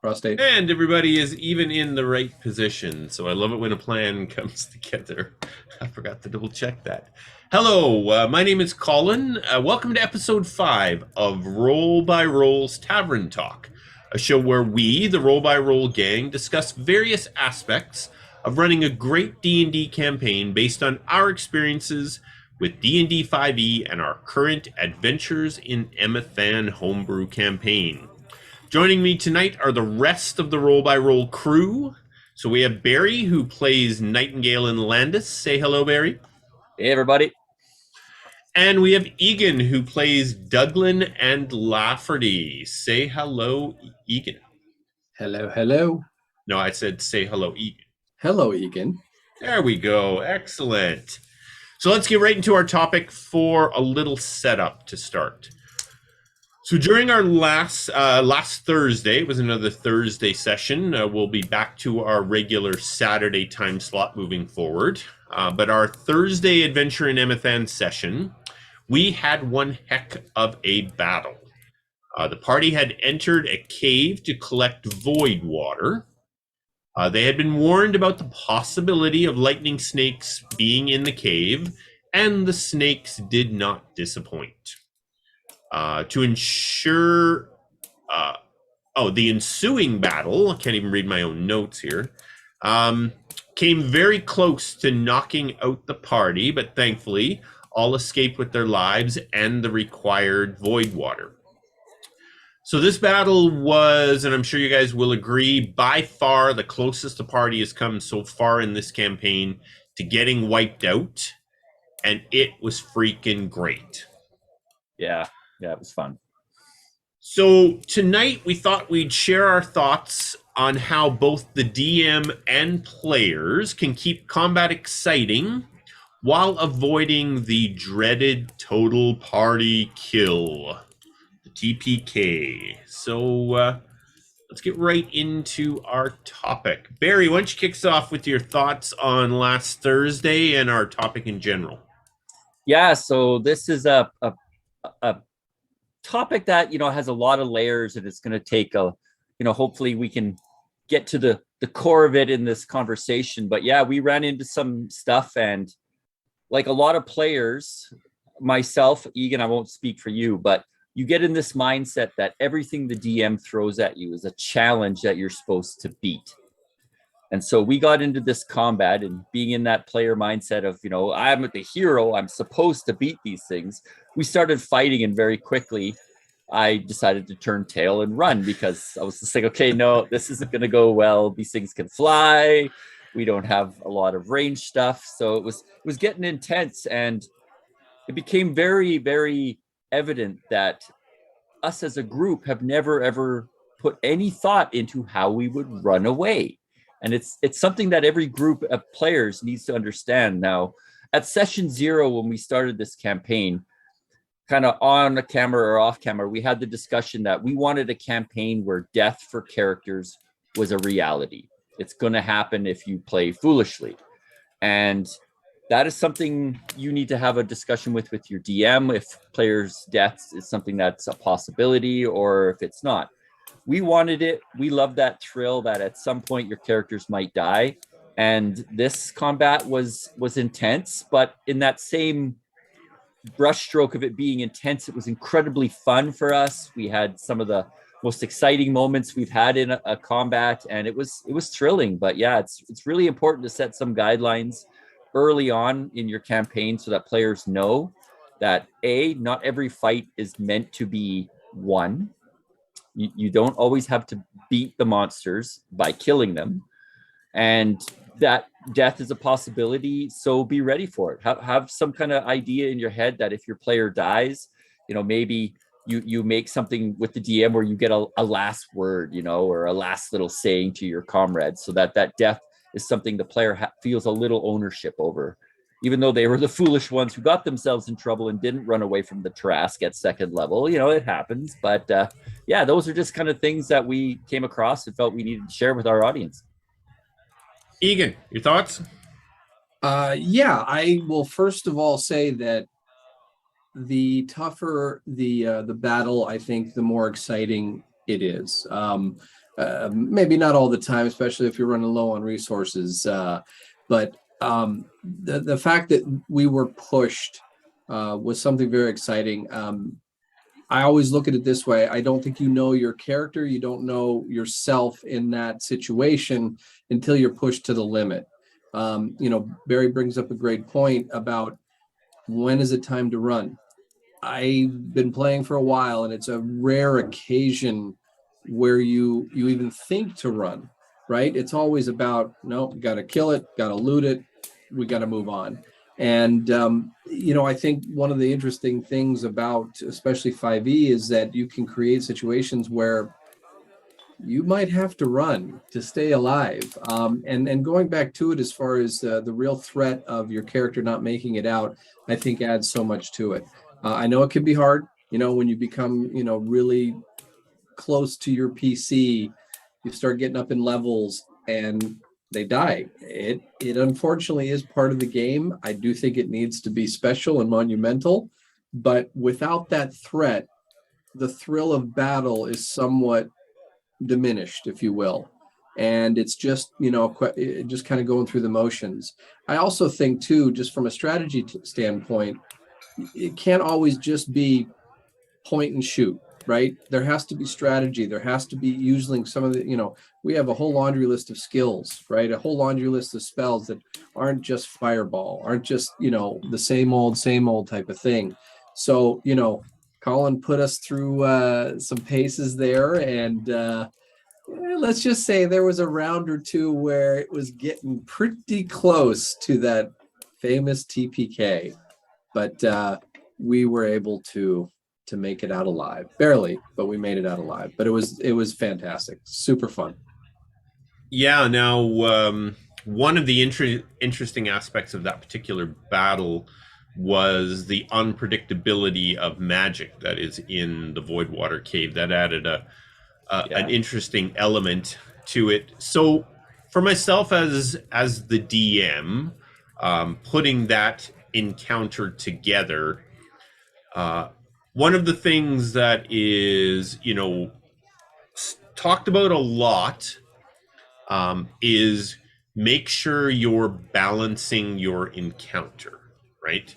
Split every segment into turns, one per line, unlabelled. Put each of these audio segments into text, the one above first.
Prostate.
And everybody is even in the right position. So I love it when a plan comes together. I forgot to double check that. Hello, my name is Colin. Welcome to episode 5 of Roll by Roll's Tavern Talk, a show where we, the Roll by Roll gang, discuss various aspects of running a great D&D campaign based on our experiences with D&D 5e and our current Adventures in Emathan homebrew campaign. Joining me tonight are the rest of the Roll by Roll crew. So we have Barry, who plays Nightingale and Landis. Say hello, Barry.
Hey, everybody.
And we have Egan, who plays Douglin and Lafferty. Say hello, Egan.
Hello, hello.
No, I said say hello, Egan.
Hello, Egan.
There we go. Excellent. So let's get right into our topic for a little setup to start. So during our last Thursday, it was another Thursday session. We'll be back to our regular Saturday time slot moving forward. But our Thursday Adventure in Emathan session, we had one heck of a battle. The party had entered a cave to collect void water. They had been warned about the possibility of lightning snakes being in the cave, and the snakes did not disappoint. To ensure, the ensuing battle, I can't even read my own notes here, came very close to knocking out the party, but thankfully all escaped with their lives and the required void water. So this battle was, and I'm sure you guys will agree, by far the closest the party has come so far in this campaign to getting wiped out, and it was freaking great.
Yeah, it was fun.
So tonight we thought we'd share our thoughts on how both the DM and players can keep combat exciting while avoiding the dreaded total party kill, the TPK. So let's get right into our topic. Barry, why don't you kick us off with your thoughts on last Thursday and our topic in general?
Yeah, so this is a topic that has a lot of layers, and it's going to take hopefully we can get to the core of it in this conversation. But yeah, we ran into some stuff, and like a lot of players, myself, Egan, I won't speak for you, but you get in this mindset that everything the DM throws at you is a challenge that you're supposed to beat. And so we got into this combat, and being in that player mindset of, I'm the hero, I'm supposed to beat these things. We started fighting, and very quickly I decided to turn tail and run, because I was just like, okay, no, this isn't going to go well. These things can fly. We don't have a lot of range stuff. So it was getting intense, and it became very, very evident that us as a group have never, ever put any thought into how we would run away. And it's something that every group of players needs to understand. Now, at session 0, when we started this campaign, kind of on the camera or off camera, we had the discussion that we wanted a campaign where death for characters was a reality. It's going to happen if you play foolishly. And that is something you need to have a discussion with your DM, if players' deaths is something that's a possibility or if it's not. We wanted it. We love that thrill that at some point your characters might die. And this combat was intense, but in that same brushstroke of it being intense, it was incredibly fun for us. We had some of the most exciting moments we've had in a combat, and it was thrilling. But yeah, it's really important to set some guidelines early on in your campaign so that players know that not every fight is meant to be won. You don't always have to beat the monsters by killing them, and that death is a possibility. So be ready for it. Have some kind of idea in your head that if your player dies, maybe you make something with the DM where you get a last word, or a last little saying to your comrades, so that death is something the player feels a little ownership over, even though they were the foolish ones who got themselves in trouble and didn't run away from the Trask at second level. It happens. But yeah, those are just kind of things that we came across and felt we needed to share with our audience.
Egan, your thoughts?
Yeah, I will first of all say that the tougher the battle, I think the more exciting it is. Maybe not all the time, especially if you're running low on resources. But the fact that we were pushed was something very exciting. I always look at it this way. I don't think you know your character, you don't know yourself in that situation until you're pushed to the limit. Barry brings up a great point about when is it time to run. I've been playing for a while, and it's a rare occasion where you even think to run, right? It's always about, no, got to kill it, got to loot it, we got to move on. And I think one of the interesting things about especially 5e is that you can create situations where you might have to run to stay alive. And going back to it, as far as the real threat of your character not making it out, I think adds so much to it. I know it can be hard, when you become, really close to your PC, you start getting up in levels and they die. It unfortunately is part of the game. I do think it needs to be special and monumental, but without that threat, the thrill of battle is somewhat diminished, if you will. And it's just, just kind of going through the motions. I also think, too, just from a strategy standpoint, it can't always just be point and shoot, right? There has to be strategy. There has to be using some of the, we have a whole laundry list of skills, right? A whole laundry list of spells that aren't just fireball, aren't just, the same old type of thing. So, Colin put us through some paces there, and let's just say there was a round or two where it was getting pretty close to that famous TPK, but we were able to make it out alive, barely, but we made it out alive. But it was fantastic, super fun.
Yeah. Now, one of the interesting aspects of that particular battle was the unpredictability of magic that is in the Voidwater Cave. That added an interesting element to it. So, for myself as the DM, putting that encounter together, one of the things that is talked about a lot, is make sure you're balancing your encounter, right?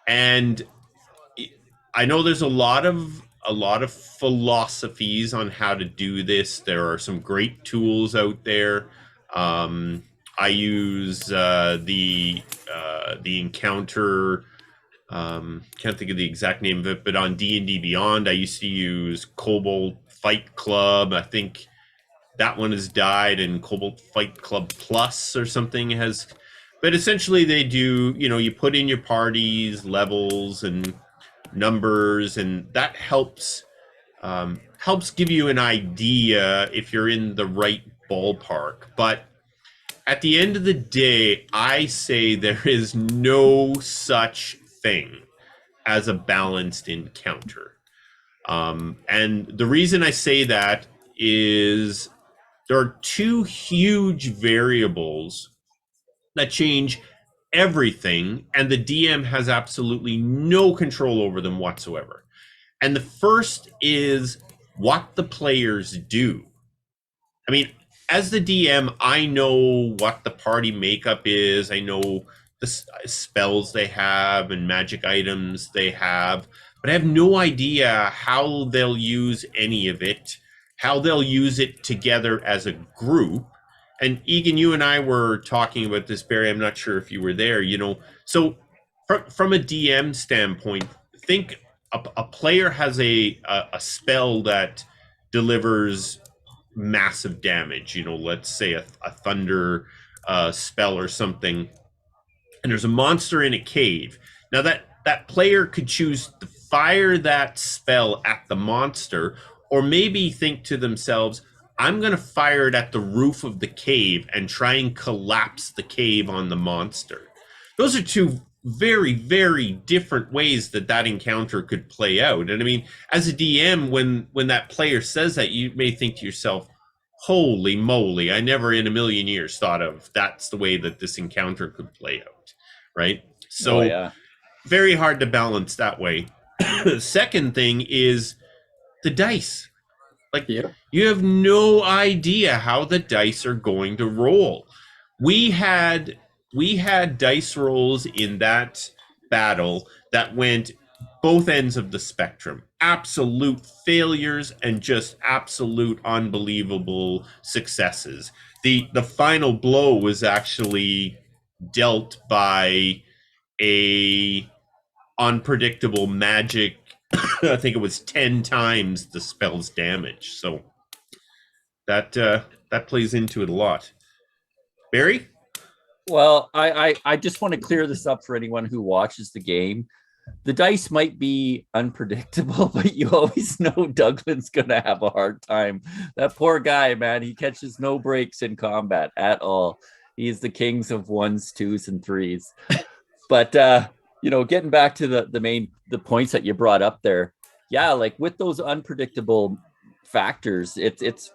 And I know there's a lot of philosophies on how to do this. There are some great tools out there. I use the encounter. Can't think of the exact name of it, but on D&D Beyond, I used to use Cobalt Fight Club. I think that one has died, and Cobalt Fight Club Plus or something has. But essentially, they do. You put in your parties, levels, and numbers, and that helps give you an idea if you're in the right ballpark. But at the end of the day, I say there is no such thing as a balanced encounter. And the reason I say that is there are two huge variables that change everything, and the DM has absolutely no control over them whatsoever. And the first is what the players do. I mean, as the DM, I know what the party makeup is. I know the spells they have and magic items they have, but I have no idea how they'll use any of it, how they'll use it together as a group. And Egan, you and I were talking about this, Barry. I'm not sure if you were there. So from a DM standpoint, think a player has a spell that delivers massive damage. Let's say a thunder spell or something, and there's a monster in a cave. Now that player could choose to fire that spell at the monster, or maybe think to themselves, I'm going to fire it at the roof of the cave and try and collapse the cave on the monster. Those are two very, very different ways that encounter could play out. And I mean, as a DM, when that player says that, you may think to yourself, holy moly, I never in a million years thought of that's the way that this encounter could play out, right?
Oh
So
yeah.
very hard to balance that way. The second thing is the dice. Like,
Yeah.
you have no idea how the dice are going to roll. We had dice rolls in that battle that went both ends of the spectrum. Absolute failures and just absolute unbelievable successes. The final blow was actually dealt by a unpredictable magic. I think it was 10 times the spell's damage. So that plays into it a lot. Barry?
Well, I just want to clear this up for anyone who watches the game. The dice might be unpredictable, but you always know Douglan's gonna have a hard time. That poor guy, man, he catches no breaks in combat at all. He's the kings of ones, twos, and threes. But getting back to the points that you brought up there, yeah, like with those unpredictable factors, it's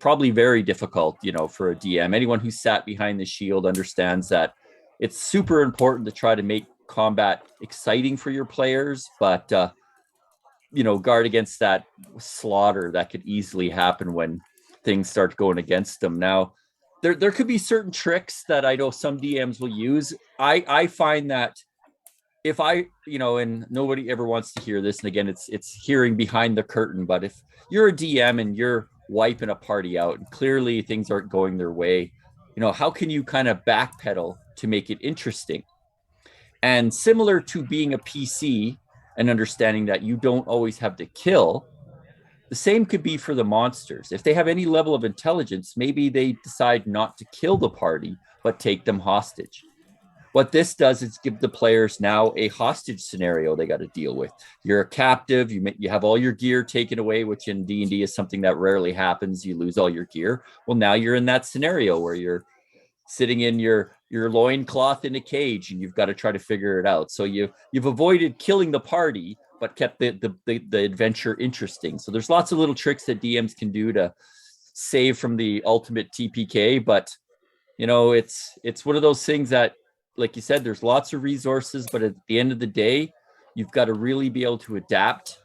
probably very difficult, for a DM. Anyone who sat behind the shield understands that it's super important to try to make combat exciting for your players, but guard against that slaughter that could easily happen when things start going against them. Now, there could be certain tricks that I know some DMs will use. I find that if and nobody ever wants to hear this, and again, it's hearing behind the curtain, but if you're a DM and you're wiping a party out and clearly things aren't going their way, how can you kind of backpedal to make it interesting? And similar to being a PC and understanding that you don't always have to kill, the same could be for the monsters. If they have any level of intelligence, maybe they decide not to kill the party, but take them hostage. What this does is give the players now a hostage scenario they got to deal with. You're a captive. You have all your gear taken away, which in D&D is something that rarely happens. You lose all your gear. Well, now you're in that scenario where you're sitting in your loincloth in a cage, and you've got to try to figure it out. So you've avoided killing the party, but kept the adventure interesting. So there's lots of little tricks that DMs can do to save from the ultimate TPK, but it's one of those things that, like you said, there's lots of resources, but at the end of the day, you've got to really be able to adapt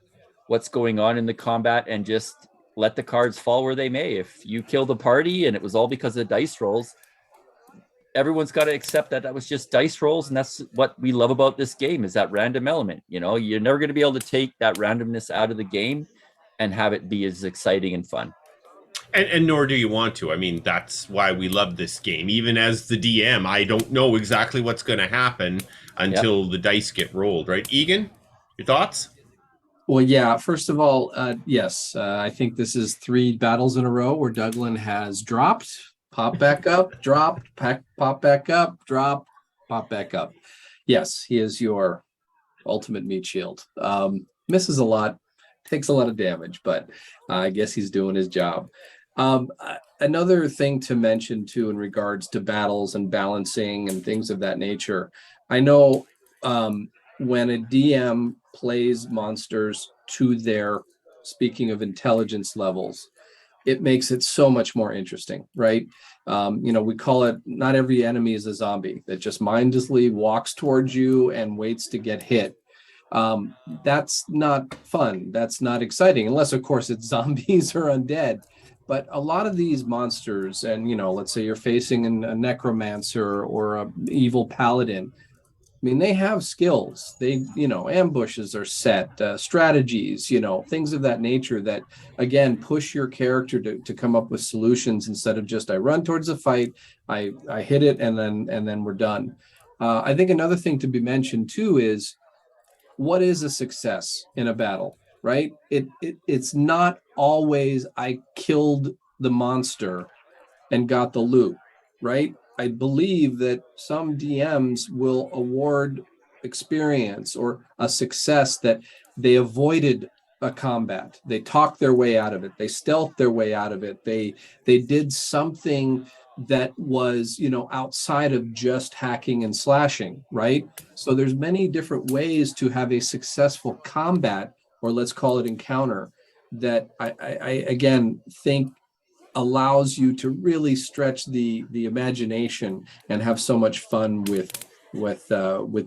what's going on in the combat and just let the cards fall where they may. If you kill the party and it was all because of dice rolls, everyone's got to accept that was just dice rolls, and that's what we love about this game, is that random element. You're never going to be able to take that randomness out of the game and have it be as exciting and fun.
And nor do you want to. I mean, that's why we love this game. Even as the DM, I don't know exactly what's going to happen until the dice get rolled, right? Egan, your thoughts?
Well, yeah, first of all, yes, I think this is 3 battles in a row where Douglan has dropped, pop back up, dropped, pop back up, drop, pop back up. Yes, he is your ultimate meat shield. Misses a lot, takes a lot of damage, but I guess he's doing his job. Another thing to mention too in regards to battles and balancing and things of that nature, I know when a DM plays monsters to their, speaking of intelligence levels, it makes it so much more interesting, right? We call it, not every enemy is a zombie that just mindlessly walks towards you and waits to get hit. That's not fun. That's not exciting, unless, of course, it's zombies or undead. But a lot of these monsters, and let's say you're facing a necromancer or a evil paladin. I mean, they have skills. They, ambushes are set, strategies, things of that nature that, again, push your character to come up with solutions instead of just I run towards the fight, I hit it, and then we're done. I think another thing to be mentioned too is, what is a success in a battle, right? It's not always I killed the monster and got the loot, right? I believe that some DMs will award experience or a success that they avoided a combat. They talked their way out of it. They stealthed their way out of it. They did something that was, outside of just hacking and slashing, right? So there's many different ways to have a successful combat, or let's call it encounter, that I again think allows you to really stretch the imagination and have so much fun with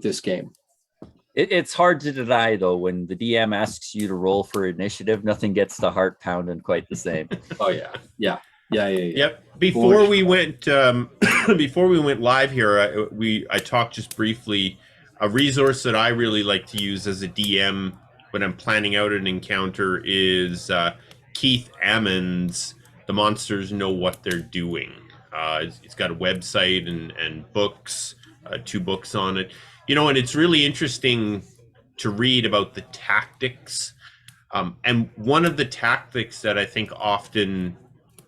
this game.
It's hard to deny, though, when the DM asks you to roll for initiative, nothing gets the heart pounding quite the same.
Oh yeah.
Yep. Before we went before we went live here, I talked just briefly. A resource that I really like to use as a DM when I'm planning out an encounter is Keith Ammon's "The Monsters Know What They're Doing." It's got a website and books, 2 books on it. And it's really interesting to read about the tactics. And one of the tactics that I think often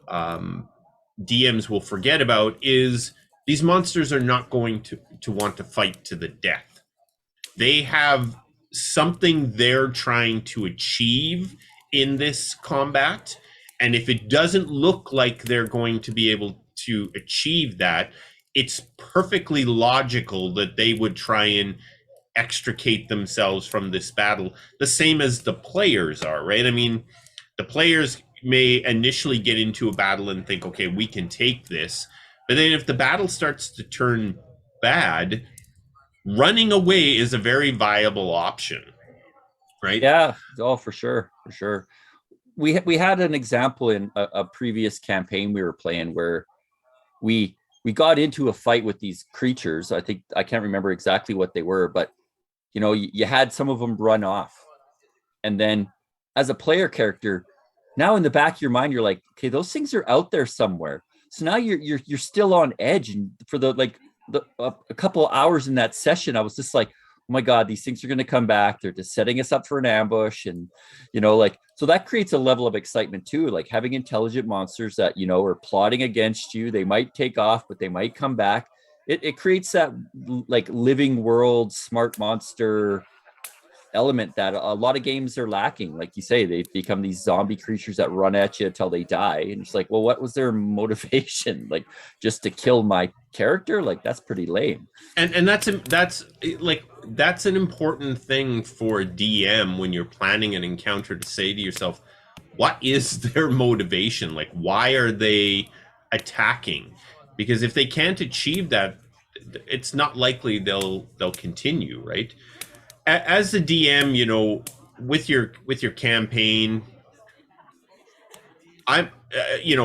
DMs will forget about is these monsters are not going to want to fight to the death. They have something they're trying to achieve in this combat. And if it doesn't look like they're going to be able to achieve that, it's perfectly logical that they would try and extricate themselves from this battle, the same as the players are, right? I mean, the players may initially get into a battle and think, okay, we can take this. But then if the battle starts to turn bad, running away is a very viable option, right?
Yeah. Oh, for sure. For sure. We had an example in a previous campaign we were playing where we got into a fight with these creatures. I can't remember exactly what they were, but you had some of them run off. And then as a player character, now in the back of your mind, you're like, okay, those things are out there somewhere. So now you're still on edge. And for a couple of hours in that session, I was just like, oh my God, these things are going to come back. They're just setting us up for an ambush. And, so that creates a level of excitement too, like having intelligent monsters that, are plotting against you. They might take off, but they might come back. It creates that like living world, smart monster element that a lot of games are lacking. Like you say, they become these zombie creatures that run at you until they die. And it's like, well, what was their motivation? Like just to kill my character? Like that's pretty lame.
And that's an important thing for a DM when you're planning an encounter to say to yourself, what is their motivation? Like, why are they attacking? Because if they can't achieve that, it's not likely they'll continue, right? As the DM, with your campaign, I'm,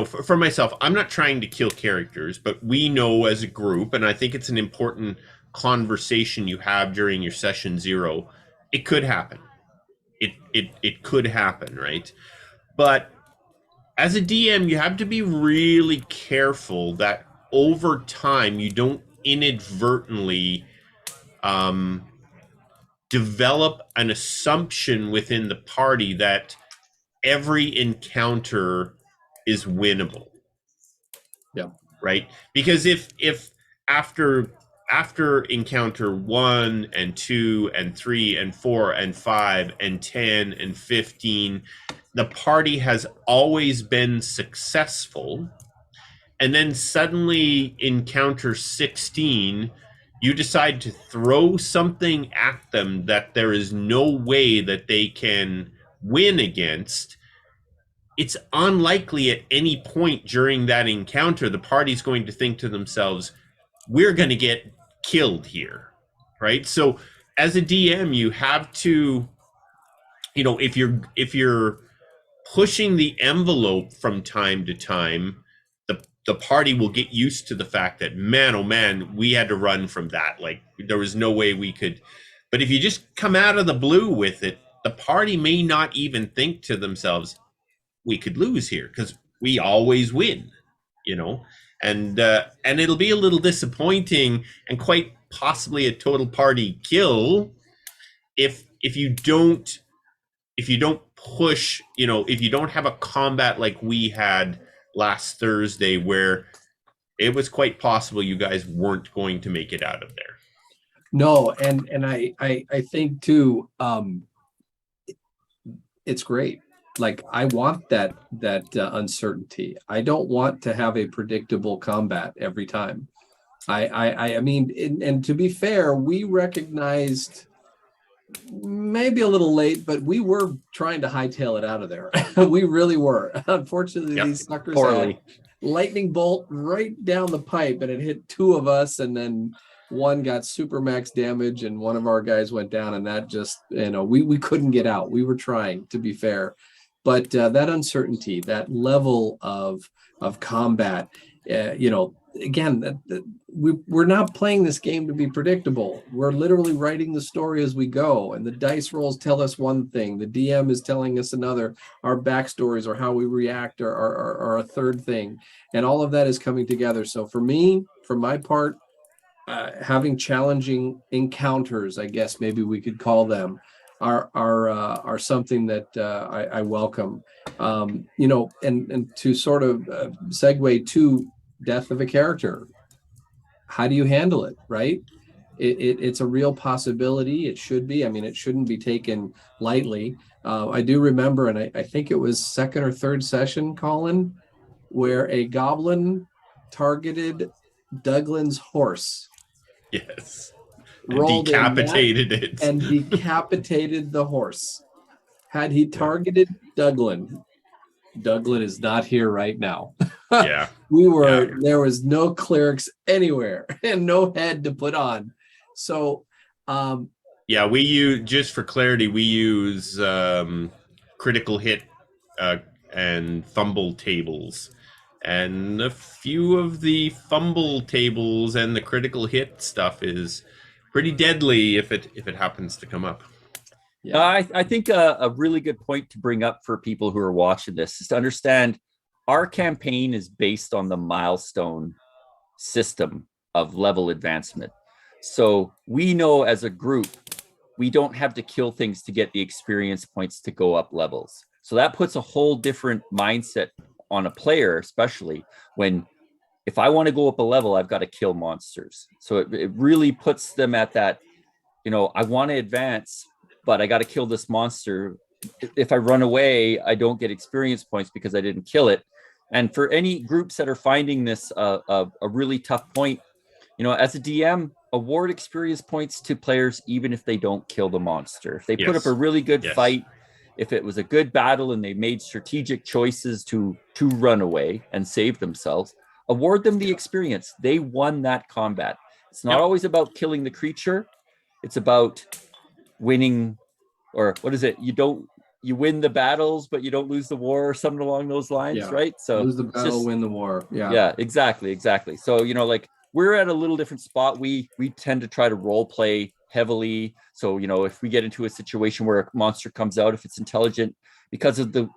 for myself, I'm not trying to kill characters, but we know as a group, and I think it's an important conversation you have during your session 0. It could happen. It could happen, right? But as a DM, you have to be really careful that over time you don't inadvertently develop an assumption within the party that every encounter is winnable.
Yeah.
Right? Because if after encounter 1 and 2 and 3 and 4 and 5 and 10 and 15, the party has always been successful, and then suddenly encounter 16, you decide to throw something at them that there is no way that they can win against, it's unlikely at any point during that encounter the party's going to think to themselves, we're going to get killed here, right? So as a DM, you have to, if you're pushing the envelope from time to time, the party will get used to the fact that, man, oh man, we had to run from that. Like there was no way we could. But if you just come out of the blue with it, the party may not even think to themselves, we could lose here because we always win, and it'll be a little disappointing and quite possibly a total party kill if you don't push, if you don't have a combat like we had last Thursday where it was quite possible you guys weren't going to make it out of there.
No, and I think too, it's great. Like I want that uncertainty. I don't want to have a predictable combat every time. I mean, and to be fair, we recognized maybe a little late, but we were trying to hightail it out of there. We really were. Unfortunately,
Yep.
these suckers had lightning bolt right down the pipe, and it hit 2 of us, and then one got super max damage and one of our guys went down, and that just, we couldn't get out. We were trying, to be fair, but that uncertainty, that level of combat, again, we're not playing this game to be predictable. We're literally writing the story as we go, and the dice rolls tell us one thing, the DM is telling us another, our backstories or how we react are a third thing, and all of that is coming together. So for me, for my part, having challenging encounters, I guess maybe we could call them, are something that I welcome. And to sort of segue to death of a character, how do you handle it, right? It's a real possibility. It should be. I mean, it shouldn't be taken lightly. I do remember, and I think it was second or third session, Colin, where a goblin targeted Douglin's horse,
Yes. And
rolled in that,
decapitated it.
and decapitated the horse. Had he targeted Douglin is not here right now.
Yeah.
There was no clerics anywhere and no head to put on. So,
yeah, we use, just for clarity, we use critical hit and fumble tables. And a few of the fumble tables and the critical hit stuff is pretty deadly if it happens to come up.
Yeah, I think a really good point to bring up for people who are watching this is to understand our campaign is based on the milestone system of level advancement. So we know as a group, we don't have to kill things to get the experience points to go up levels. So that puts a whole different mindset on a player, especially when, if I want to go up a level, I've got to kill monsters. So it really puts them at that, I want to advance, but I got to kill this monster. If I run away, I don't get experience points because I didn't kill it. And for any groups that are finding this a really tough point, as a DM, award experience points to players even if they don't kill the monster. If they put up a really good fight, if it was a good battle and they made strategic choices to run away and save themselves, award them the experience. They won that combat. It's not always about killing the creature. It's about winning, or what is it? You win the battles, but you don't lose the war, or something along those lines, right? So
lose the battle, win the war.
Yeah, exactly. So, we're at a little different spot. We tend to try to role play heavily. So, if we get into a situation where a monster comes out, if it's intelligent, because of the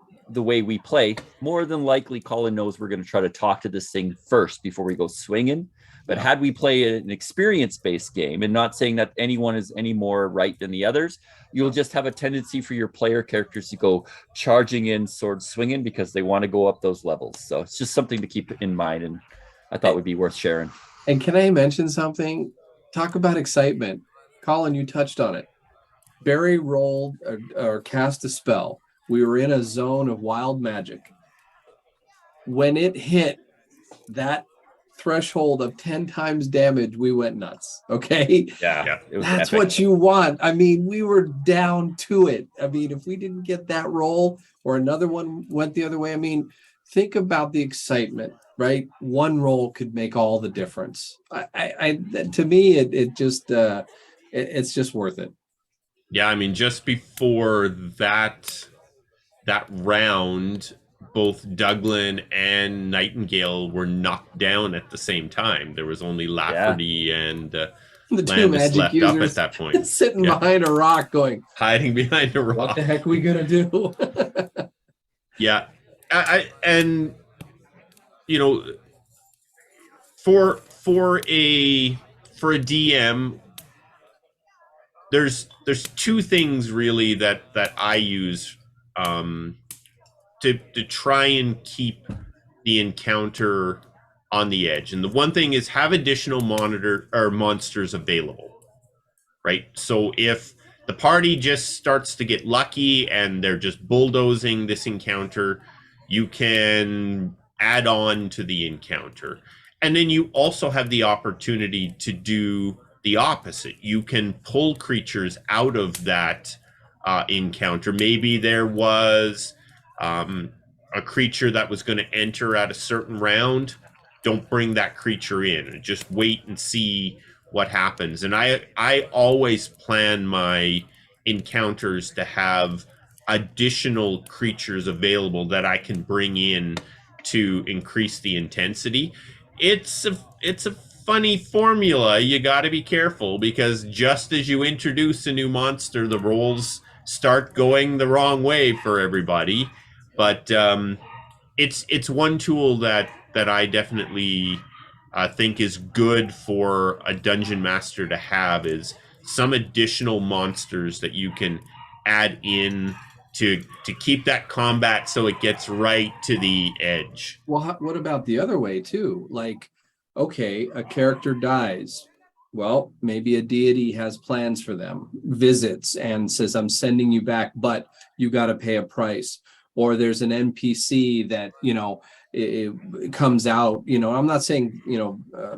way we play, more than likely Colin knows we're going to try to talk to this thing first before we go swinging. But had we play an experience-based game, and not saying that anyone is any more right than the others, you'll just have a tendency for your player characters to go charging in, sword swinging, because they want to go up those levels. So it's just something to keep in mind, and I thought would be worth sharing.
And can I mention something? Talk about excitement. Colin, you touched on it. Barry rolled or cast a spell. We were in a zone of wild magic. When it hit that threshold of 10 times damage, we went nuts. Okay.
Yeah.
That's epic. What you want. I mean, we were down to it. I mean, if we didn't get that roll or another one went the other way, I mean, think about the excitement, right? One roll could make all the difference. To me, it's just worth it.
Yeah. I mean, just before that round, both Douglin and Nightingale were knocked down at the same time. There was only Lafferty and
the two
Landis
magic
left up at that point.
Sitting behind a rock going,
hiding behind a rock.
What the heck are we going to do?
Yeah. And for a DM, there's two things really that I use to try and keep the encounter on the edge. And the one thing is have additional monsters available, right? So if the party just starts to get lucky and they're just bulldozing this encounter, you can add on to the encounter. And then you also have the opportunity to do the opposite. You can pull creatures out of that encounter. Maybe there was a creature that was going to enter at a certain round. Don't bring that creature in. Just wait and see what happens. And I always plan my encounters to have additional creatures available that I can bring in to increase the intensity. It's a funny formula. You got to be careful, because just as you introduce a new monster, the rolls start going the wrong way for everybody. But it's one tool that I definitely think is good for a dungeon master to have, is some additional monsters that you can add in to keep that combat so it gets right to the edge.
Well, what about the other way too? Like, okay, a character dies. Well, maybe a deity has plans for them, visits and says, I'm sending you back, but you got to pay a price. Or there's an NPC that, it comes out, I'm not saying,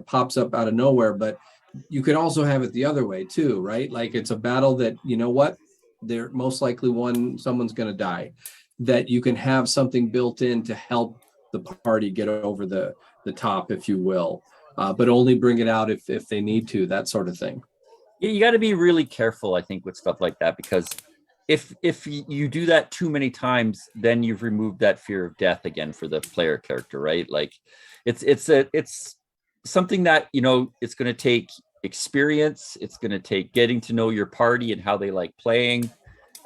pops up out of nowhere, but you could also have it the other way too, right? Like it's a battle that, what? They're most likely someone's going to die, that you can have something built in to help the party get over the top, if you will, but only bring it out if they need to, that sort of thing.
You got to be really careful, I think, with stuff like that, because if you do that too many times, then you've removed that fear of death again for the player character, right? Like it's something that, it's going to take experience, it's going to take getting to know your party and how they like playing,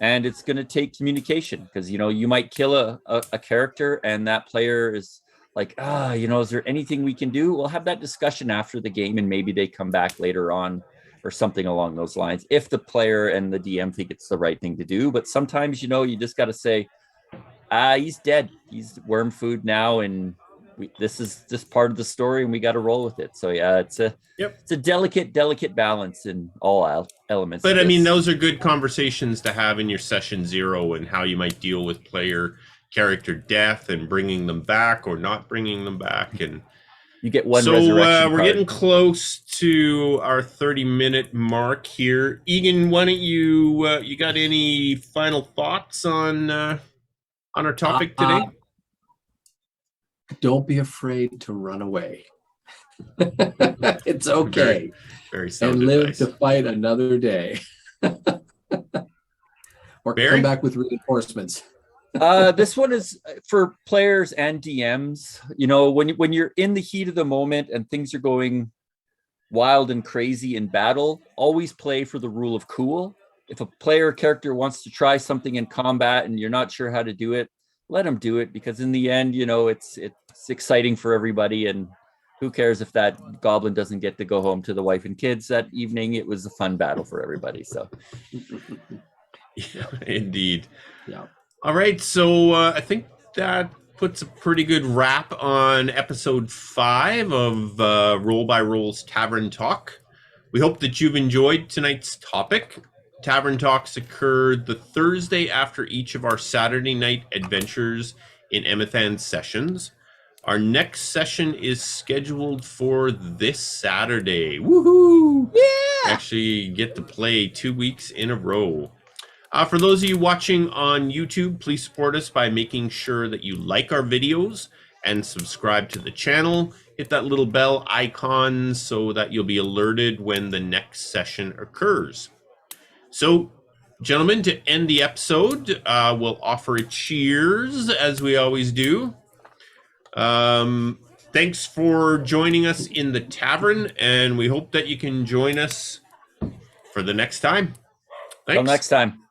and it's going to take communication, because you might kill a character and that player is like, is there anything we can do? We'll have that discussion after the game, and maybe they come back later on or something along those lines, if the player and the DM think it's the right thing to do. But sometimes, you just got to say, he's dead, he's worm food now, and this is just part of the story, and we got to roll with it. So yeah, it's a delicate balance in all elements.
But I mean, those are good conversations to have in your session 0, and how you might deal with player character death and bringing them back or not bringing them back. And
you get one
so
resurrection
we're
card.
getting close to our 30-minute mark here. Egan, why don't you got any final thoughts on our topic today?
Don't be afraid to run away. It's okay.
Very sound
and live
advice.
to fight another day. Or
Barry?
come back with reinforcements.
This one is for players and DMs. When you're in the heat of the moment and things are going wild and crazy in battle, always play for the rule of cool. If a player character wants to try something in combat and you're not sure how to do it, let them do it, because in the end, it's exciting for everybody, and who cares if that goblin doesn't get to go home to the wife and kids that evening? It was a fun battle for everybody. So
yeah, indeed.
Yeah.
All right, so I think that puts a pretty good wrap on episode 5 of Roll by Roll's Tavern Talk. We hope that you've enjoyed tonight's topic. Tavern Talks occurred the Thursday after each of our Saturday night adventures in Emathan sessions. Our next session is scheduled for this Saturday. Woohoo!
yeah,
Actually get to play 2 weeks in a row. For those of you watching on YouTube, please support us by making sure that you like our videos and subscribe to the channel. Hit that little bell icon so that you'll be alerted when the next session occurs. So, gentlemen, to end the episode, we'll offer a cheers, as we always do. Thanks for joining us in the tavern, and we hope that you can join us for the next time. Thanks.
Till next time.